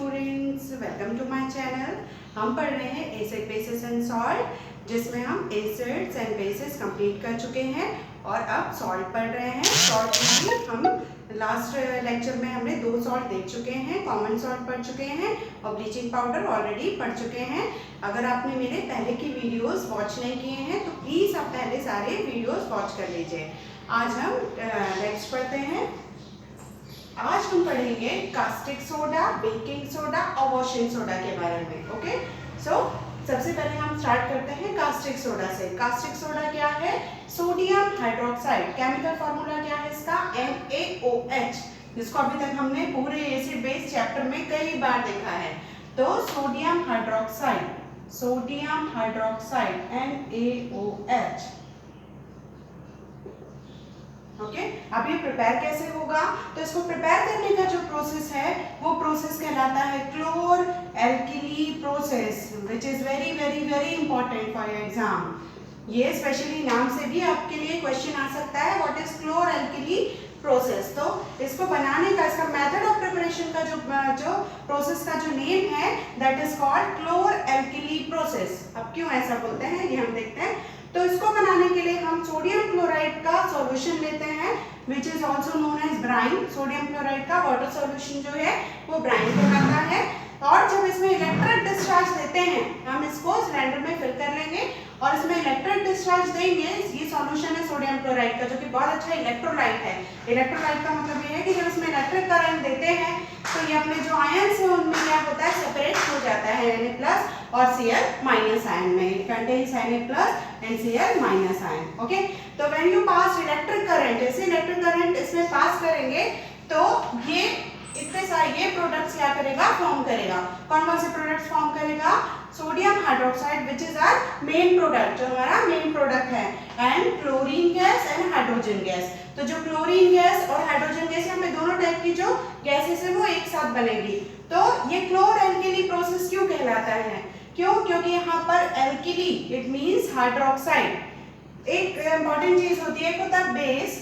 Students, welcome to my channel. हम पढ़ रहे हैं एसिड बेसिस एंड सॉल्ट, जिसमें हम एसिड्स एंड बेसिस कंप्लीट कर चुके हैं और अब सॉल्ट पढ़ रहे हैं। सॉल्ट में हम लास्ट लेक्चर में हमने 2 सॉल्ट देख चुके हैं, कॉमन सॉल्ट पढ़ चुके हैं और ब्लीचिंग पाउडर ऑलरेडी पढ़ चुके हैं। अगर आपने मेरे पहले की वीडियोस वॉच नहीं किए हैं तो प्लीज़ आप पहले सारे वीडियोस वॉच कर लीजिए। आज हम नेक्स्ट पढ़ते हैं। आज हम पढ़ेंगे कास्टिक सोडा, बेकिंग सोडा और वॉशिंग सोडा के बारे में। ओके, सो सबसे पहले हम स्टार्ट करते हैं कास्टिक सोडा से। कास्टिक सोडा क्या है? Sodium hydroxide. केमिकल फॉर्मूला क्या है इसका? NaOH, जिसको अभी तक हमने पूरे एसिड बेस चैप्टर में कई बार देखा है। तो sodium hydroxide, sodium hydroxide NaOH। Okay, अब ये प्रिपेयर कैसे होगा? तो इसको प्रिपेयर करने का जो प्रोसेस है वो प्रोसेस कहलाता है chlor alkali process, which is very very very important for your exam. ये स्पेशली नाम से भी आपके लिए क्वेश्चन आ सकता है, what is chlor alkali process. तो इसको बनाने का, इसका मेथड ऑफ प्रिपरेशन का जो प्रोसेस का जो नेम है that is called chlor alkali process. अब क्यों ऐसा बोलते हैं ये हम देखते हैं। तो इसको बनाने के लिए हम सोडियम क्लोराइड का सॉल्यूशन लेते हैं, which is also known as brine. Sodium chloride का वाटर सॉल्यूशन जो है वो ब्राइन कहलाता है। और जब इसमें इलेक्ट्रिक डिस्चार्ज देते हैं, हम इसको सिलेंडर में फिल कर लेंगे और इसमें इलेक्ट्रिक डिस्चार्ज देंगे। ये सॉल्यूशन है सोडियम क्लोराइड का, जो कि बहुत अच्छा इलेक्ट्रोलाइट है। इलेक्ट्रोलाइट का मतलब ये है कि जब इसमें इलेक्ट्रिक करंट देते हैं तो ये अपने जो आयन्स है उनमें क्या होता है, सेपरेट हो जाता है Na+ और Cl- आयन में। It contains Na+ and Cl- ion. Okay, तो when you pass electric current, जैसे इलेक्ट्रिक करंट इसमें पास करेंगे तो ये इतने सारे ये प्रोडक्ट्स क्या करेगा, फॉर्म करेगा। कौन कौन से प्रोडक्ट्स फॉर्म करेगा? Sodium hydroxide, which is our main product, जो हमारा मेन प्रोडक्ट है, and chlorine gas and hydrogen gas. तो जो क्लोरीन गैस और हाइड्रोजन गैस, यहाँ पे दोनों टाइप की जो गैसेस है वो एक साथ बनेगी। तो ये क्लोर एल्किली प्रोसेस क्यों कहलाता है? क्यों? क्योंकि यहाँ पर एल्किली इट मींस हाइड्रोक्साइड। एक इंपॉर्टेंट चीज होती है, एक होता है बेस,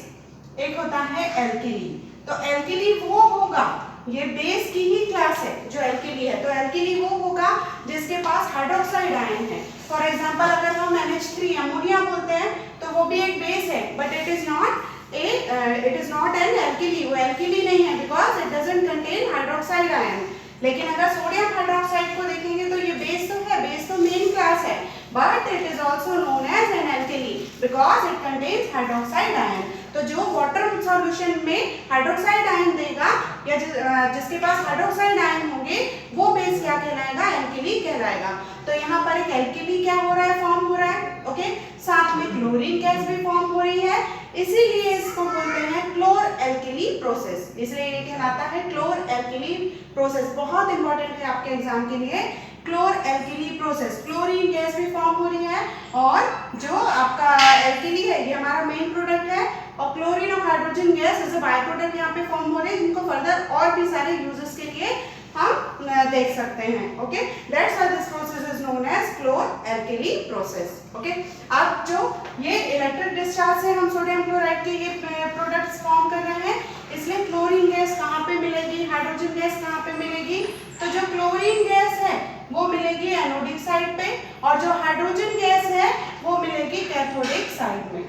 एक होता है एल्किली। तो एल्किली वो होगा, ये बेस की ही क्लास है जो एल्किली है। तो एल्किली वो होगा जिसके पास हाइड्रोक्साइड आयन है। फॉर एग्जांपल अगर हम NH3 अमोनिया बोलते हैं तो वो भी एक बेस है, but it is not an alkali. वो एल्किली नहीं है because it doesn't contain hydroxide ion. लेकिन अगर सोडियम हाइड्रोक्साइड को देखेंगे तो ये बेस तो है, बेस तो मेन क्लास है, but it is also known as an alkali because it contains hydroxide ion. तो जो वाटर सॉल्यूशन में हाइड्रोक्साइड आयन देगा या जिसके पास हाइड्रोक्साइड आयन होंगे वो बेस क्या कहलाएगा? एल्किली कहलाएगा। तो यहाँ पर एक एल्किली क्या हो रहा है, फॉर्म हो रहा है। ओके, साथ में क्लोरीन गैस भी फॉर्म हो रही है, इसीलिए इसको बोलते हैं क्लोर एल्किली प्रोसेस। इसलिए ये कहलाता है क्लोर एल्किली प्रोसेस। बहुत इंपॉर्टेंट है आपके एग्जाम के लिए क्लोर एल्किली प्रोसेस। क्लोरीन गैस भी फॉर्म हो रही है और जो आपका एल्किली है ये हमारा मेन प्रोडक्ट है, और क्लोरीन और hydrogen gas as a by product यहाँ पे फॉर्म हो रहे हैं, जिनको फर्दर और भी सारे यूजेस के लिए हम देख सकते हैं। Okay, that's why this process is known as chlor alkali process. Okay, अब जो ये इलेक्ट्रिक डिस्चार्ज से हम सोडियम क्लोराइड के ये प्रोडक्ट्स फॉर्म कर रहे हैं, इसलिए क्लोरीन गैस कहाँ पे मिलेगी, हाइड्रोजन गैस कहाँ पे मिलेगी? तो जो क्लोरीन गैस है वो मिलेगी एनोडिक साइड पे, और जो हाइड्रोजन गैस है वो मिलेगी कैथोडिक साइड में।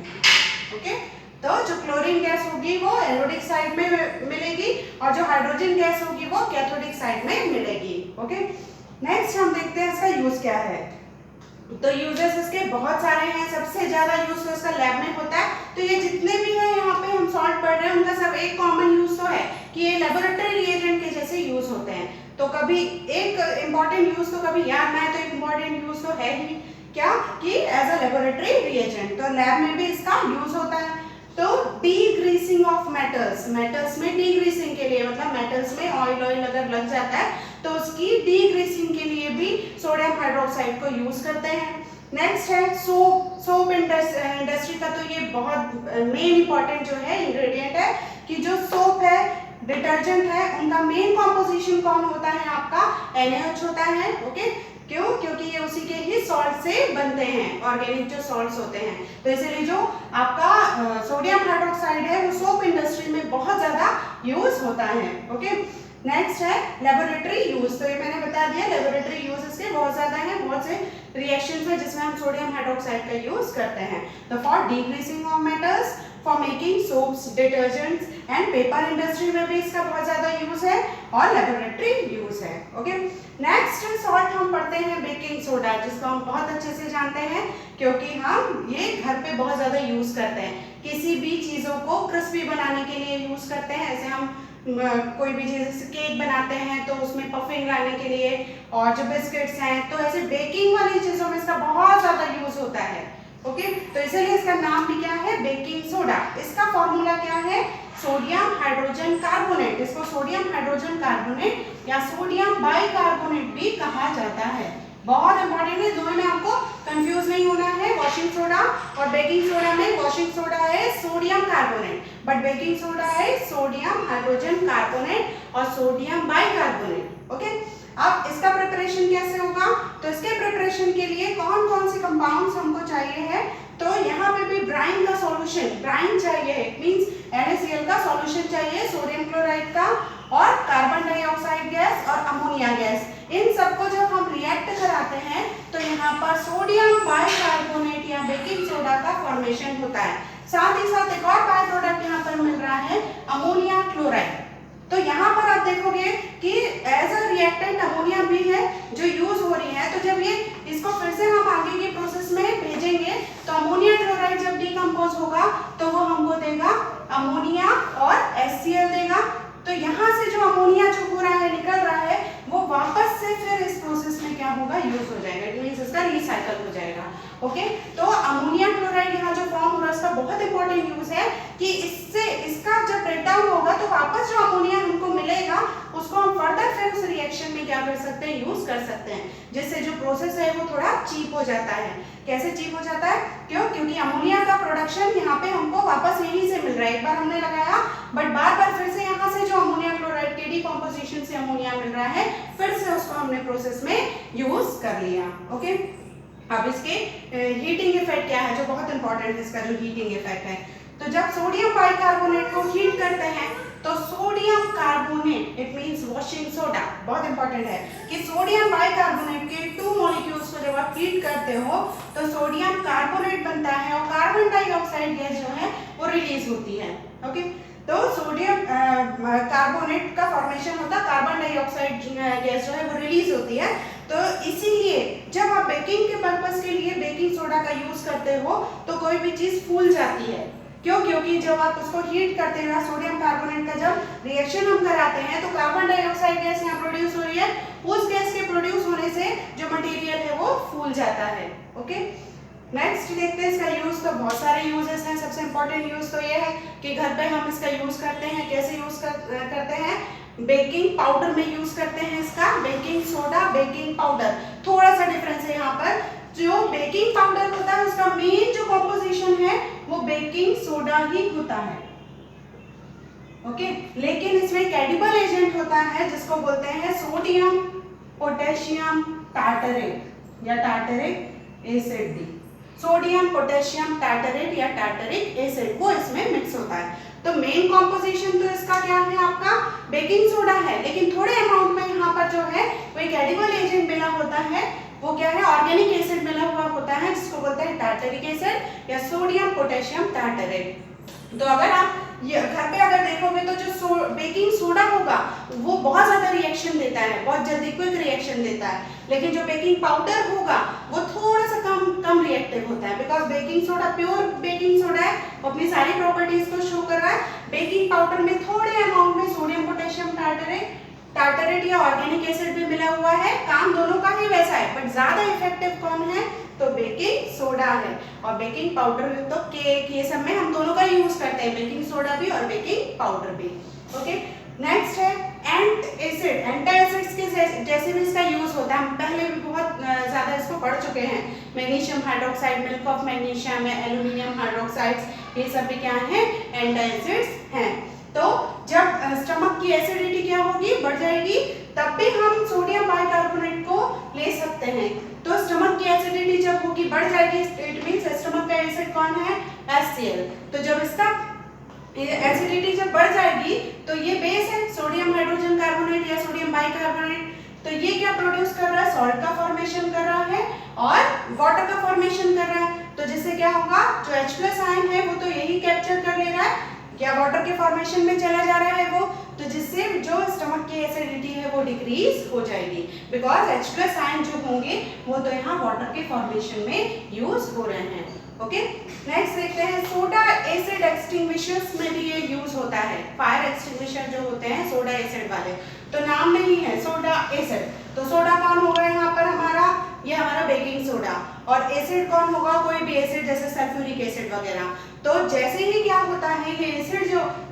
ओके, तो जो क्लोरीन गैस होगी वो एनोडिक साइड में मिलेगी और जो हाइड्रोजन गैस होगी वो कैथोडिक साइड में मिलेगी। ओके, नेक्स्ट हम देखते हैं इसका यूज क्या है। तो यूजेस इसके बहुत सारे हैं, सबसे ज्यादा यूज तो इसका लैब में होता है। तो ये जितने भी हैं यहाँ पे हम सॉल्ट पढ़ रहे हैं उनका सब एक कॉमन यूज तो है कि ये लेबोरेटरी रिएजेंट के जैसे यूज होते हैं। तो कभी एक इंपॉर्टेंट यूज तो कभी याद ना है, तो एक इंपॉर्टेंट यूज तो है ही क्या कि एज अ लेबोरेटरी रिएजेंट। तो लैब में भी इसका यूज होता है। तो डीग्रीसिंग ऑफ मेटल्स, मेटल्स में डीग्रीसिंग के लिए, मतलब मेटल्स में ऑयल अगर लग जाता है तो उसकी डीग्रीसिंग के लिए भी सोडियम हाइड्रोक्साइड को यूज करते हैं। नेक्स्ट है सोप इंडस्ट्री का। तो ये बहुत मेन इंपॉर्टेंट जो है इंग्रेडिएंट है कि जो सोप है, डिटर्जेंट है, उनका मेन कॉम्पोजिशन कौन होता है? आपका NaOH होता है। ओके, क्यों? क्योंकि ये उसी के ही सॉल्ट से बनते हैं, ऑर्गेनिक जो सॉल्ट्स होते हैं। तो इसलिए जो आपका सोडियम हाइड्रोक्साइड है वो सोप इंडस्ट्री में बहुत ज्यादा यूज होता है। ओके, नेक्स्ट है लेबोरेटरी यूज। तो ये मैंने बता दिया, लेबोरेटरी यूज इसके बहुत ज्यादा है, बहुत से रिएक्शंस है जिसमें हम सोडियम हाइड्रोक्साइड का यूज करते हैं। तो for decreasing of metals, for making soaps, detergents and paper industry में भी इसका बहुत ज्यादा यूज है और लेबोरेटरी यूज है। ओके, नेक्स्ट सॉल्ट हम पढ़ते हैं बेकिंग सोडा, जिसको हम बहुत अच्छे से जानते हैं क्योंकि हम ये घर पे बहुत ज्यादा यूज करते हैं। किसी भी चीजों को क्रिस्पी बनाने के लिए यूज करते हैं, ऐसे हम कोई भी चीज जैसे केक बनाते हैं तो उसमें पफिंग लाने के लिए, और जो बिस्किट्स हैं तो ऐसे बेकिंग वाली चीजों में इसका बहुत ज्यादा यूज होता है। ओके, तो इसलिए इसका नाम भी क्या है, बेकिंग सोडा। इसका फॉर्मूला क्या है, सोडियम हाइड्रोजन कार्बोनेट। इसको सोडियम हाइड्रोजन कार्बोनेट या सोडियम बाइकार्बोनेट भी कहा जाता है। बहुत इंपॉर्टेंट है, दोनों में आपको कंफ्यूज नहीं होना है। वॉशिंग सोडा और बेकिंग सोडा में वॉशिंग सोडा है sodium carbonate, but baking soda है सोडियम हाइड्रोजन कार्बोनेट और सोडियम बाइकार्बोनेट। ओके, अब इसका प्रिपरेशन कैसे होगा, तो इसके प्रिपरेशन के लिए कौन कौन से कंपाउंड्स हमको चाहिए है, तो यहाँ पे भी ब्राइन का सॉल्यूशन, ब्राइन चाहिए, इट मींस NaCl का सॉल्यूशन चाहिए, सोडियम क्लोराइड का, और कार्बन डाइऑक्साइड गैस और अमोनिया गैस। इन सबको जब हम रिएक्ट कराते हैं तो यहाँ पर सोडियम बाइकार्बोनेट या बेकिंग सोडा का फॉर्मेशन होता है। साथ ही साथ एक और बाय प्रोडक्ट यहाँ पर मिल रहा है, अमोनिया क्लोराइड। तो यहाँ पर आप देखोगे कि एज अ रिएक्टेंट अमोनिया भी है जो यूज हो रही है। तो जब ये इसको फिर से हम आगे की प्रोसेस में भेजेंगे तो अमोनिया क्लोराइड जब डिकम्पोज होगा तो वो हमको देगा अमोनिया और HCl देगा। तो यहाँ से जो अमोनिया जो हो रहा है, निकल रहा है, वो वापस से फिर इस प्रोसेस में क्या होगा, यूज हो जाएगा, इट मींस इसका रिसाइकल हो जाएगा। ओके, तो अमोनिया क्लोराइड यहाँ जो फॉर्म हो रहा है उसका बहुत इंपॉर्टेंट यूज है कि इससे इसका जब ब्रेकडाउन होगा तो वापस जो अमोनिया हमको मिलेगा उसको हम फर्दर फिर उस रिएक्शन में क्या कर सकते हैं, यूज कर सकते हैं, जिससे जो प्रोसेस है वो थोड़ा चीप हो जाता है। कैसे चीप हो जाता है, क्योंकि अमोनिया का प्रोडक्शन यहाँ पे हमको वापस यहीं से मिल रहा है। एक बार हमने लगाया बट बार बार फिर से यहाँ से जो अमोनिया क्लोराइड के डिकम्पोजिशन से अमोनिया मिल रहा है, फिर से उसको हमने प्रोसेस में यूज कर लिया। ओके, अब इसके हीटिंग इफेक्ट क्या है, जो बहुत इंपॉर्टेंट है इसका जो हीटिंग इफेक्ट है। तो जब सोडियम बाइकार्बोनेट को हीट करते हैं तो sodium carbonate, it means washing soda, बहुत इंपॉर्टेंट है कि सोडियम बाइकार्बोनेट के 2 मॉलिक्यूल्स को जब आप हीट करते हो तो सोडियम कार्बोनेट बनता है और कार्बन डाइऑक्साइड गैस जो है वो रिलीज होती है। ओके, तो सोडियम कार्बोनेट का फॉर्मेशन होता है, कार्बन डाइऑक्साइड गैस जो है वो रिलीज होती है। तो इसीलिए जब आप बेकिंग के पर्पस के लिए बेकिंग सोडा का यूज करते हो तो कोई भी चीज फूल जाती है। क्यों, क्योंकि जब आप उसको हीट करते हैं, सोडियम कार्बोनेट का जब रिएक्शन हम कराते हैं तो कार्बन डाइऑक्साइड गैस यहाँ प्रोड्यूस हो रही है, उस गैस के प्रोड्यूस होने से जो मटेरियल है वो फूल जाता है। ओके, नेक्स्ट देखते हैं इसका यूज। तो बहुत सारे यूजेस हैं, सबसे इंपॉर्टेंट यूज तो ये है कि घर पे हम इसका यूज करते हैं। कैसे यूज करते हैं, बेकिंग पाउडर में यूज करते हैं इसका, बेकिंग सोडा, बेकिंग पाउडर, थोड़ा सा डिफरेंस है यहाँ पर। जो बेकिंग पाउडर होता है उसका मेन जो कॉम्पोजिशन है वो बेकिंग सोडा ही होता है। ओके, लेकिन इसमें एक एडिबल एजेंट होता है जिसको बोलते हैं सोडियम पोटेशियम टार्टरेट या टार्टरिक एसिड भी। सोडियम पोटेशियम टार्टरेट या टार्टरिक एसिड वो इसमें मिक्स होता है। तो मेन कॉम्पोजिशन तो इसका क्या है, आपका बेकिंग सोडा है, लेकिन थोड़े अमाउंट में यहाँ पर जो है वो एक एडिबल एजेंट मिला होता है, वो क्या है, ऑर्गेनिक एसिड मिला हुआ होता है जिसको बोलते हैं टार्टरिक एसिड या सोडियम पोटेशियम टार्टरेट। तो अगर आप ये घर पे अगर देखोगे तो जो बेकिंग सोडा होगा वो बहुत ज्यादा रिएक्शन देता है, बहुत जल्दी क्विक रिएक्शन देता है, लेकिन जो बेकिंग पाउडर होगा वो थोड़ा सा कम रिएक्टिव होता है, because baking soda pure baking soda है, वो अपनी सारी प्रॉपर्टीज को शो कर रहा है। बेकिंग पाउडर में थोड़े अमाउंट में सोडियम पोटेशियम टार्टरेट या ऑर्गेनिक एसिड भी मिला हुआ है, काम दोनों का ही वैसा है, बट ज्यादा इफेक्टिव कौन है, तो बेकिंग सोडा है। और बेकिंग पाउडर तो केक ये सब में हम दोनों का यूज करते हैं, बेकिंग सोडा भी और बेकिंग पाउडर भी। ओके, नेक्स्ट है एंटासिड्स के जैसे भी इसका यूज होता है, हम पहले भी बहुत ज्यादा इसको पढ़ चुके हैं। Magnesium hydroxide, milk of magnesium है, एल्यूमिनियम हाइड्रोक्साइड्स, ये सब भी क्या है, एंटासिड्स हैं। तो जब स्टमक की एसिडिटी क्या होगी, बढ़ जाएगी, तब भी हम सोडियम बाइकार्बोनेट को ले सकते हैं। तो स्टमक की एसिडिटी जब होगी, बढ़ जाएगी, इट मींस स्टमक का एसिड कौन है, HCl। तो जब इसका एसिडिटी जब बढ़ जाएगी तो ये बेस है सोडियम हाइड्रोजन कार्बोनेट या सोडियम बाइकार्बोनेट, तो ये क्या प्रोड्यूस कर रहा है, सॉल्ट का फॉर्मेशन कर रहा है और वाटर का फॉर्मेशन कर रहा है। तो जिससे क्या होगा, जो H+ आयन है वो तो यही कैप्चर कर ले रहा है, क्या वाटर के फॉर्मेशन में चला जा रहा है वो, तो जिससे जो स्टमक की एसिडिटी है वो डिक्रीज हो जाएगी, बिकॉज H+ आयन जो होंगे वो तो यहाँ वाटर के फॉर्मेशन में यूज हो रहे हैं। ओके, नेक्स्ट देखते हैं सोडा एसिड एक्सटिंग्विशर्स में भी ये यूज होता है। फायर एक्सटिंग्विशर जो होते हैं सोडा एसिड वाले, तो नाम में ही है सोडा एसिड, तो सोडा कौन होगा यहाँ पर हमारा, ये हमारा बेकिंग सोडा, और एसिड कौन होगा, कोई भी एसिड जैसे सल्फ्यूरिक एसिड वगैरह। तो जैसे ही क्या होता है, ये एसिड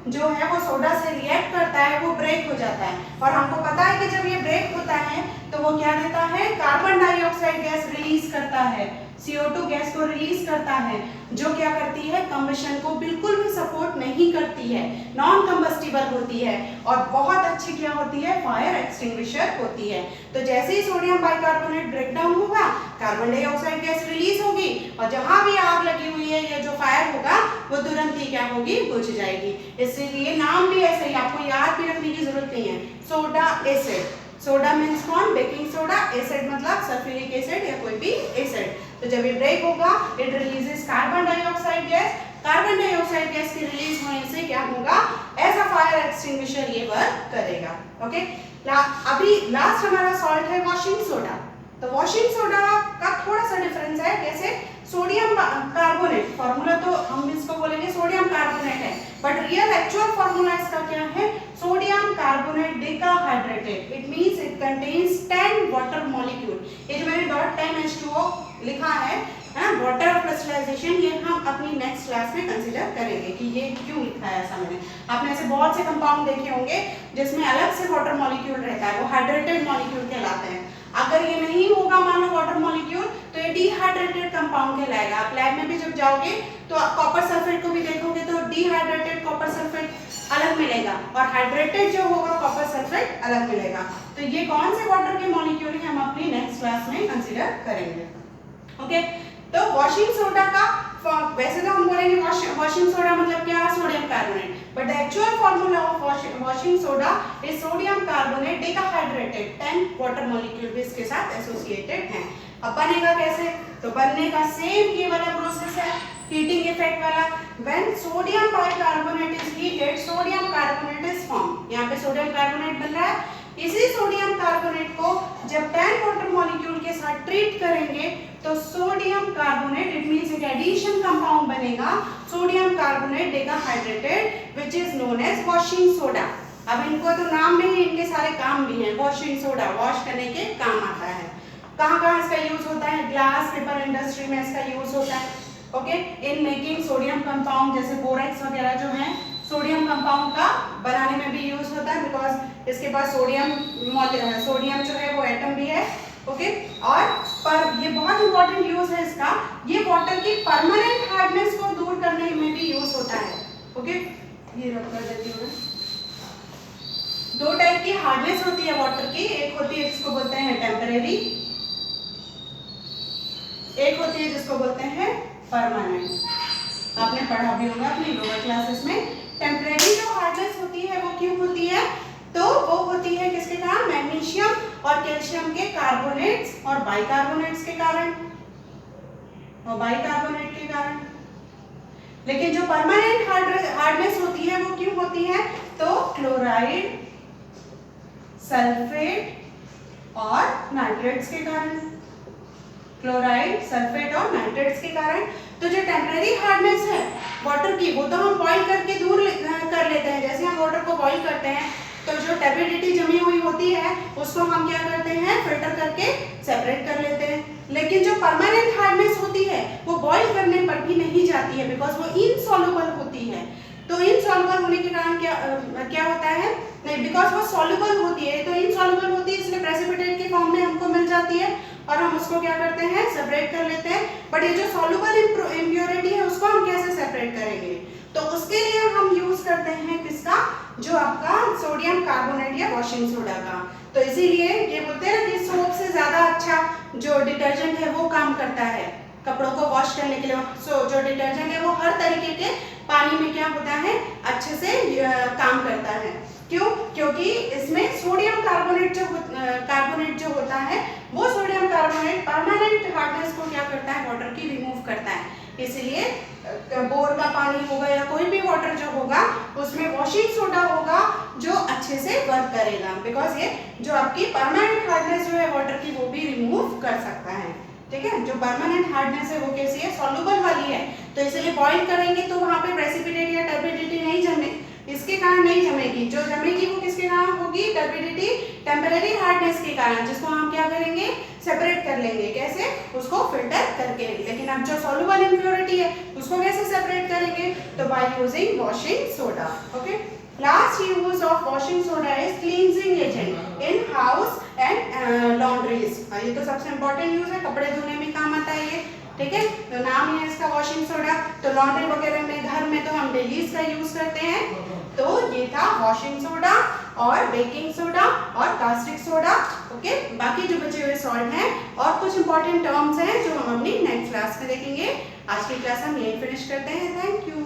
जो है वो सोडा से रिएक्ट करता है, वो ब्रेक हो जाता है, और हमको पता है कि जब ये ब्रेक होता है तो वो क्या देता है, कार्बन डाइऑक्साइड गैस रिलीज करता है, CO2 गैस को रिलीज करता है, जो क्या करती है, कंबशन को बिल्कुल भी सपोर्ट नहीं करती है, नॉन कंबस्टिबल होती है और बहुत अच्छी क्या होती है, फायर एक्सटिंग्विशर होती है। तो जैसे ही सोडियम बाइकार्बोनेट ब्रेक डाउन होगा, कार्बन डाइऑक्साइड गैस रिलीज होगी और जहां भी आग लगी हुई है या जो फायर होगा वो तुरंत ही क्या होगी, बुझ जाएगी। इसीलिए नाम भी ऐसे ही, आपको याद भी रखने की जरूरत नहीं है, सोडा एसिड। सोडा मीन्स कौन, बेकिंग सोडा, एसिड मतलब सल्फ्यूरिक एसिड या कोई भी एसिड। तो जब ये ब्रेक होगा, it releases carbon dioxide gas, carbon dioxide gas के रिलीज होने से क्या होगा, ऐसा फायर एक्सटिंग्विशर ये वर्क करेगा। ओके, अभी लास्ट हमारा सॉल्ट है वॉशिंग सोडा। तो वॉशिंग सोडा का थोड़ा सा डिफरेंस है, कैसे, सोडियम कार्बोनेट, फॉर्मूला तो हम इसको बोलेंगे सोडियम कार्बोनेट है, बट रियल एक्चुअल फॉर्मूला इसका क्या है, sodium carbonate decahydrated, it means it contains 10 water molecule. ये जो मैंने .10H2O लिखा है ना, वाटर ऑफ क्रिस्टलाइजेशन, ये हम अपनी नेक्स्ट क्लास में कंसीडर करेंगे कि ये क्यों लिखा है ऐसा मैंने। आपने ऐसे बहुत से कंपाउंड देखे होंगे जिसमें अलग से वाटर मॉलिक्यूल रहता है, वो हाइड्रेटेड मॉलिक्यूल कहलाते हैं। अगर ये नहीं होगा मान लो वाटर मॉलिक्यूल, तो ये डिहाइड्रेटेड कंपाउंड कहलाएगा। आप लैब में भी जब जाओगे तो कॉपर सल्फेट को भी देखोगे तो डिहाइड्रेटेड कॉपर सल्फेट अलग मिलेगा और हाइड्रेटेड जो होगा कॉपर सल्फेट अलग मिलेगा। तो ये कौन से वाटर के मॉलिक्यूल हैं हम अपनी नेक्स्ट क्लास में कंसीडर करेंगे। ओके, तो वॉशिंग सोडा का वैसे तो हम बोलेंगे वॉशिंग सोडा मतलब क्या, sodium carbonate, but the actual formula of washing soda is sodium carbonate decahydrated, 10 water molecule भी इसके साथ एसोसिएटेड हैं। अब बनेगा कैसे, तो बनने का सेम ये वाला प्रोसेस है, हीटिंग इफेक्ट वाला। When sodium bicarbonate is heated, sodium carbonate is form, यहाँ पे सोडियम कार्बोनेट बन रहा है। इसी सोडियम कार्बोनेट को जब 10 वाटर मॉलिक्यूल के साथ ट्रीट करेंगे तो सोडियम कार्बोनेट, इट मींस एक एडिशन कंपाउंड बनेगा, sodium carbonate decahydrated, which is known as washing soda. अब इनको तो नाम में ही इनके सारे काम भी हैं, वॉशिंग सोडा वॉश करने के काम आता है। कहाँ इसका यूज होता है, ग्लास पेपर इंडस्ट्री में इसका यूज होता है। Okay, in making sodium compound जैसे बोरेक्स वगैरह जो है, सोडियम कंपाउंड का बनाने में भी यूज होता है, बिकॉज इसके पास सोडियम जो है वो एटम भी है। ओके, और पर ये बहुत इंपॉर्टेंट यूज है इसका, ये वाटर की परमानेंट हार्डनेस को दूर करने में भी यूज होता है। ओके, ये रख कर देती हूँ। दो टाइप की हार्डनेस होती है वाटर की, एक होती है जिसको बोलते हैं टेम्परेरी, एक होती है जिसको बोलते हैं परमानेंट। आपने पढ़ा भी होगा अपनी लोअर क्लासेस में। टेम्परेरी जो हार्डनेस होती है वो क्यों होती है, तो वो होती है किसके कारण, मैग्नीशियम और कैल्शियम के कार्बोनेट्स और बाइकार्बोनेट्स के कारण, और बाइकार्बोनेट के कारण। लेकिन जो परमानेंट हार्डनेस होती है वो क्यों होती है, तो क्लोराइड, सल्फेट और नाइट्रेट्स के कारण, क्लोराइड, सल्फेट और नाइट्रेट्स के कारण। तो जो टेम्परेरी हार्डनेस है वाटर की, वो तो हम बॉईल करके दूर कर लेते हैं। जैसे हम वाटर को बॉईल करते हैं तो जो टर्बिडिटी जमी हुई होती है उसको हम क्या करते हैं, फिल्टर करके सेपरेट कर लेते हैं। लेकिन जो परमानेंट हार्डनेस होती है वो बॉईल करने पर भी नहीं जाती है, बिकॉज वो इनसॉल्युबल होती है। तो इनसॉल्युबल होने के कारण क्या होता है, नहीं, बिकॉज वो सॉल्युबल होती है, तो इनसॉल्युबल होती है इसलिए प्रेसिपिटेट के फॉर्म में हमको मिल जाती है और हम उसको क्या करते हैं, सेपरेट कर लेते हैं। बट ये जो सॉल्युबल इम्प्योरिटी है उसको हम कैसे सेपरेट करेंगे, तो उसके लिए हम यूज करते हैं किसका, जो आपका सोडियम कार्बोनेट या वॉशिंग सोडा का। तो इसीलिए ये बोलते हैं कि सोप से ज्यादा अच्छा जो डिटर्जेंट है वो काम करता है कपड़ों को वॉश करने के लिए। जो डिटर्जेंट है वो हर तरीके के पानी में क्या होता है, अच्छे से काम करता है। क्यों? क्योंकि इसमें सोडियम कार्बोनेट जो होता है, वो सोडियम कार्बोनेट परमानेंट हार्डनेस को क्या करता है, वाटर की रिमूव करता है। इसलिए बोर का पानी होगा या कोई भी वाटर जो होगा उसमें वॉशिंग सोडा होगा जो अच्छे से वर्क करेगा, बिकॉज ये जो आपकी परमानेंट हार्डनेस जो है वाटर की वो भी रिमूव कर सकता है। ठीक है, जो परमानेंट हार्डनेस है वो कैसी है, सॉल्युबल वाली है, तो इसलिए बॉईल करेंगे तो वहां पे प्रेसिपिटेट या टर्बिडिटी नहीं जमे, इसके कारण नहीं जमेगी। जो जमेगी वो किसके कारण होगी, टर्बिडिटी टेम्परेरी हार्डनेस के कारण, जिसको हम क्या करेंगे, सेपरेट कर लेंगे। कैसे? उसको फिल्टर करके। लेकिन अब जो सॉल्युबल इम्प्योरिटी है उसको कैसे सेपरेट करेंगे, तो by using washing soda. Okay, last use of washing soda is cleansing agent in house and laundries. ये तो सबसे इंपॉर्टेंट यूज है, कपड़े धोने में काम आता है ये। ठीक है, तो नाम ही है इसका वॉशिंग सोडा। तो लॉन्ड्री वगैरह में, घर में तो हम डेली इसका यूज करते हैं। तो ये था वॉशिंग सोडा और बेकिंग सोडा और कास्टिक सोडा। ओके, बाकी जो बचे हुए सॉल्ट हैं और कुछ इंपॉर्टेंट टर्म्स हैं जो हम अपनी नेक्स्ट क्लास में देखेंगे। आज की क्लास हम यही फिनिश करते हैं। Thank you.